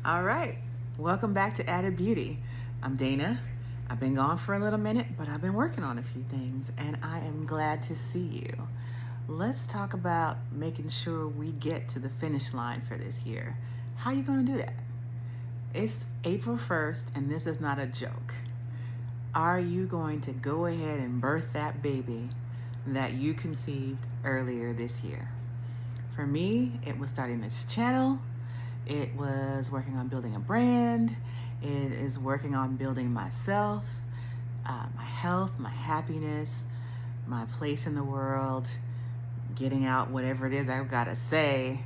All right, welcome back to Added Beauty. I'm Dana. I've been gone for a little minute, but I've been working on a few things and I am glad to see you. Let's talk about making sure we get to the finish line for this year. How are you going to do that? It's April 1st and this is not a joke. Are you going to go ahead and birth that baby that you conceived earlier this year? For me, it was starting this channel. It was working on building a brand. It is working on building myself, my health, my happiness, my place in the world, getting out whatever it is I've got to say,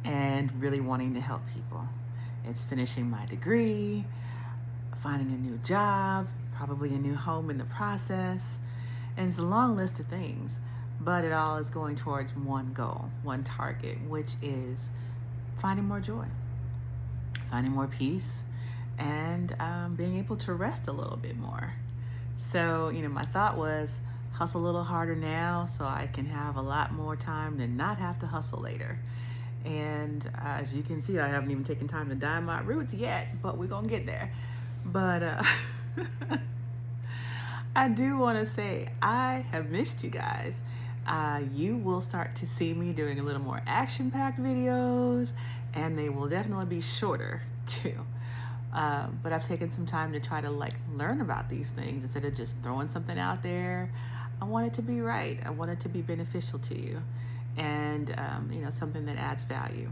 and really wanting to help people. It's finishing my degree, finding a new job, probably a new home in the process, and it's a long list of things, but it all is going towards one goal, one target, which is finding more joy, finding more peace, and being able to rest a little bit more. So, my thought was hustle a little harder now so I can have a lot more time to not have to hustle later. And as you can see, I haven't even taken time to dye my roots yet, but we're going to get there. But I do want to say I have missed you guys. You will start to see me doing a little more action-packed videos, and they will definitely be shorter too. But I've taken some time to try to learn about these things instead of just throwing something out there. I want it to be right. I want it to be beneficial to you, and something that adds value.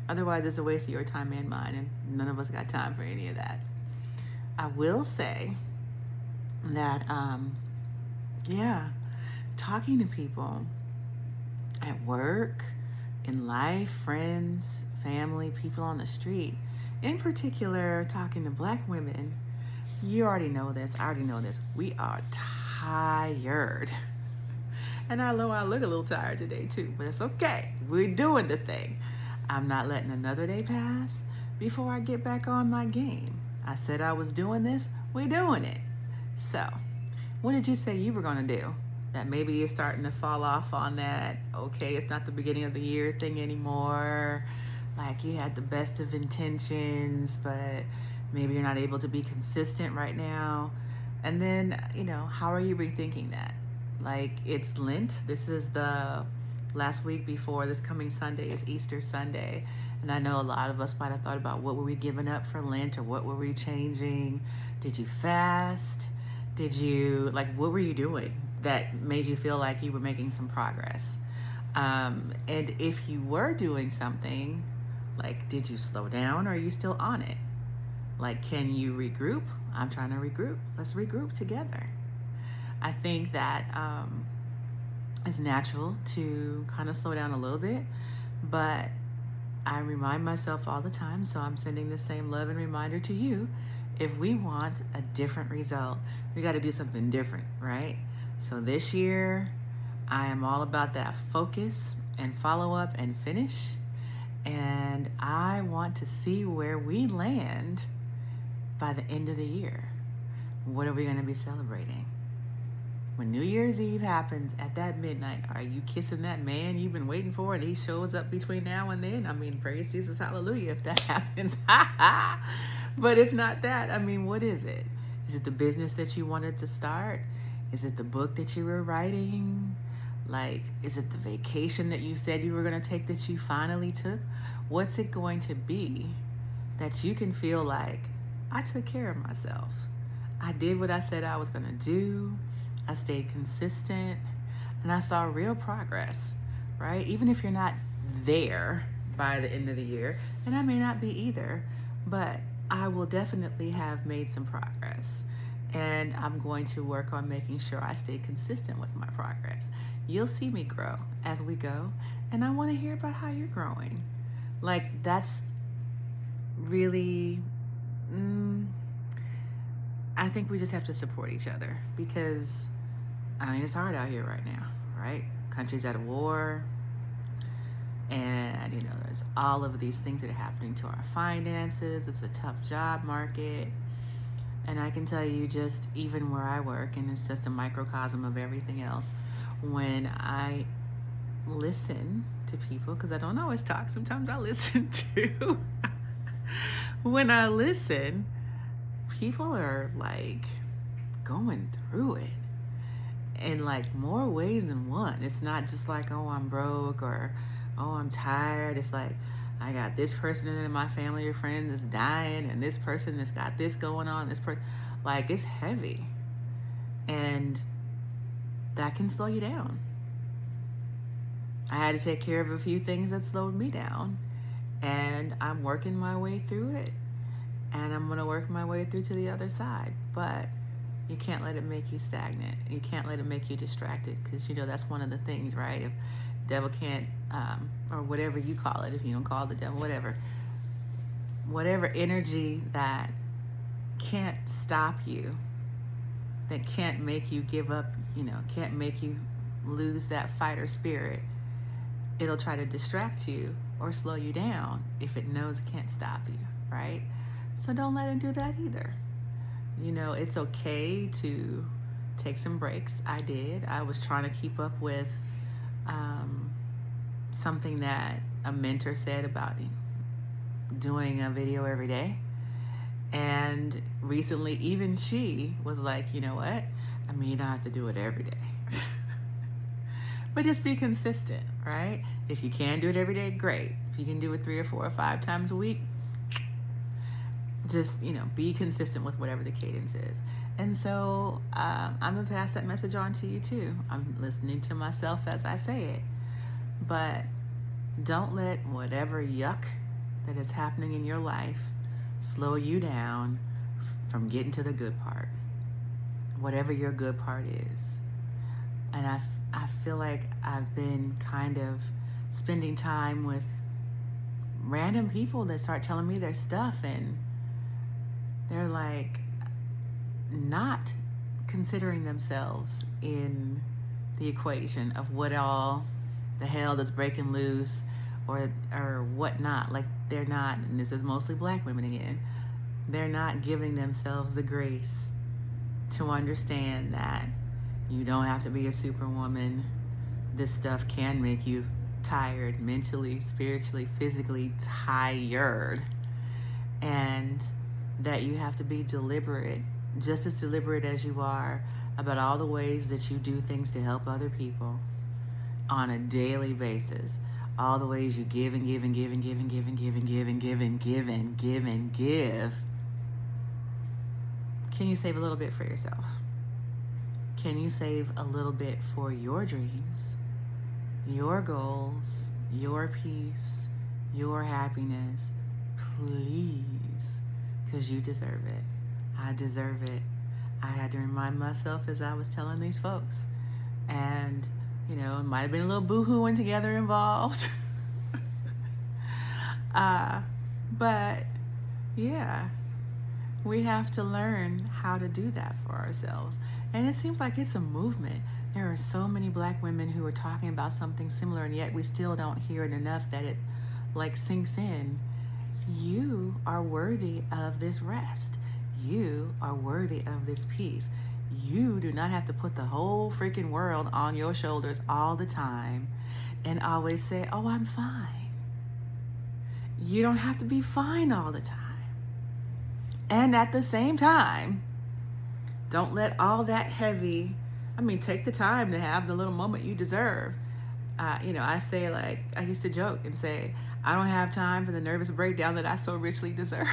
Otherwise, it's a waste of your time and mine, and none of us got time for any of that. I will say that, talking to people at work, in life, friends, family, people on the street, in particular, talking to Black women, you already know this, I already know this, we are tired. And I know I look a little tired today too, but it's okay. We're doing the thing. I'm not letting another day pass before I get back on my game. I said I was doing this, we're doing it. So, what did you say you were gonna do? That maybe you're starting to fall off on that, okay, it's not the beginning of the year thing anymore. Like you had the best of intentions, but maybe you're not able to be consistent right now. And then, how are you rethinking that? Like it's Lent. This is the last week before this coming Sunday is Easter Sunday. And I know a lot of us might have thought about what were we giving up for Lent or what were we changing? Did you fast? Did you, what were you doing that made you feel like you were making some progress? And if you were doing something, did you slow down or are you still on it? Can you regroup? I'm trying to regroup. Let's regroup together. I think that it's natural to kind of slow down a little bit, but I remind myself all the time, so I'm sending the same love and reminder to you. If we want a different result, we got to do something different, right? So this year, I am all about that focus and follow up and finish. And I want to see where we land by the end of the year. What are we going to be celebrating? When New Year's Eve happens at that midnight, are you kissing that man you've been waiting for and he shows up between now and then? I mean, praise Jesus, hallelujah, if that happens. But if not that, what is it? Is it the business that you wanted to start? Is it the book that you were writing? Is it the vacation that you said you were going to take that you finally took? What's it going to be that you can feel like, I took care of myself. I did what I said I was going to do. I stayed consistent and I saw real progress, right? Even if you're not there by the end of the year, and I may not be either, but I will definitely have made some progress. And I'm going to work on making sure I stay consistent with my progress. You'll see me grow as we go, and I want to hear about how you're growing. That's really, I think we just have to support each other because, it's hard out here right now, right? Country's at a war, and, there's all of these things that are happening to our finances. It's a tough job market. And I can tell you just even where I work, and it's just a microcosm of everything else, when I listen to people, because I don't always talk, sometimes I listen too. when I listen, people are like going through it in like more ways than one. It's not just like, oh, I'm broke, or oh, I'm tired. It's like, I got this person in my family or friends that's dying, and this person that's got this going on. Like, it's heavy, and that can slow you down. I had to take care of a few things that slowed me down, and I'm working my way through it, and I'm going to work my way through to the other side. But you can't let it make you stagnant. You can't let it make you distracted, because that's one of the things, right? If devil can't, or whatever you call it, if you don't call it the devil, whatever energy that can't stop you, that can't make you give up, can't make you lose that fighter spirit, it'll try to distract you or slow you down if it knows it can't stop you, right? So don't let it do that either. It's okay to take some breaks. I did. I was trying to keep up with something that a mentor said about doing a video every day. And recently, even she was like, you know what? I mean, you don't have to do it every day. But just be consistent, right? If you can do it every day, great. If you can do it 3 or 4 or 5 times a week, just, be consistent with whatever the cadence is. And so I'm going to pass that message on to you too. I'm listening to myself as I say it. But don't let whatever yuck that is happening in your life slow you down from getting to the good part, whatever your good part is. And I feel like I've been kind of spending time with random people that start telling me their stuff, and they're like not considering themselves in the equation of what all the hell that's breaking loose or whatnot. Like, they're not, and this is mostly black women again, they're not giving themselves the grace to understand that you don't have to be a superwoman. This stuff can make you tired, mentally, spiritually, physically tired. And that you have to be deliberate, just as deliberate as you are about all the ways that you do things to help other people on a daily basis. All the ways you give and give and give and give and give and give and give and give and give and give and give. Can you save a little bit for yourself? Can you save a little bit for your dreams, your goals, your peace, your happiness? Please, because you deserve it. I deserve it. I had to remind myself as I was telling these folks. And, it might have been a little boo-hooing together involved. But, yeah, we have to learn how to do that for ourselves. And it seems like it's a movement. There are so many black women who are talking about something similar, and yet we still don't hear it enough that it, sinks in. You are worthy of this rest. You are worthy of this peace. You do not have to put the whole freaking world on your shoulders all the time and always say, oh, I'm fine. You don't have to be fine all the time. And at the same time, don't let all that heavy, take the time to have the little moment you deserve. I say, I used to joke and say, I don't have time for the nervous breakdown that I so richly deserve.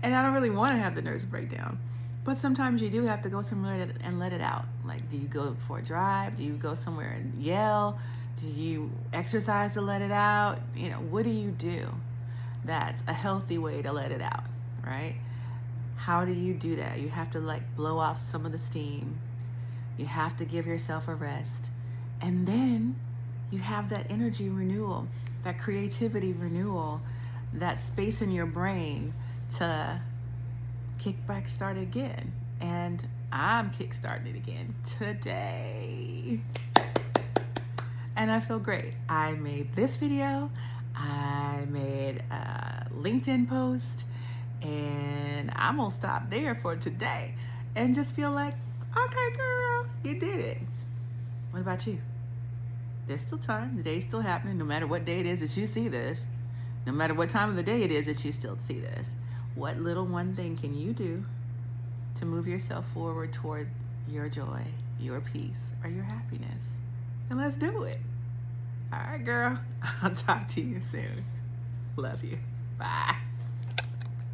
And I don't really want to have the nervous breakdown. But sometimes you do have to go somewhere and let it out. Do you go for a drive? Do you go somewhere and yell? Do you exercise to let it out? What do you do? That's a healthy way to let it out, right? How do you do that? You have to blow off some of the steam. You have to give yourself a rest. And then you have that energy renewal, that creativity renewal, that space in your brain to start again. And I'm kickstarting it again today. And I feel great. I made this video. I made a LinkedIn post. And I'm going to stop there for today and just feel like, okay, girl, you did it. What about you? There's still time. The day's still happening. No matter what day it is that you see this, No matter what time of the day it is that you still see this, what little one thing can you do to move yourself forward toward your joy, your peace, or your happiness? And let's do it. All right, girl. I'll talk to you soon. Love you. Bye.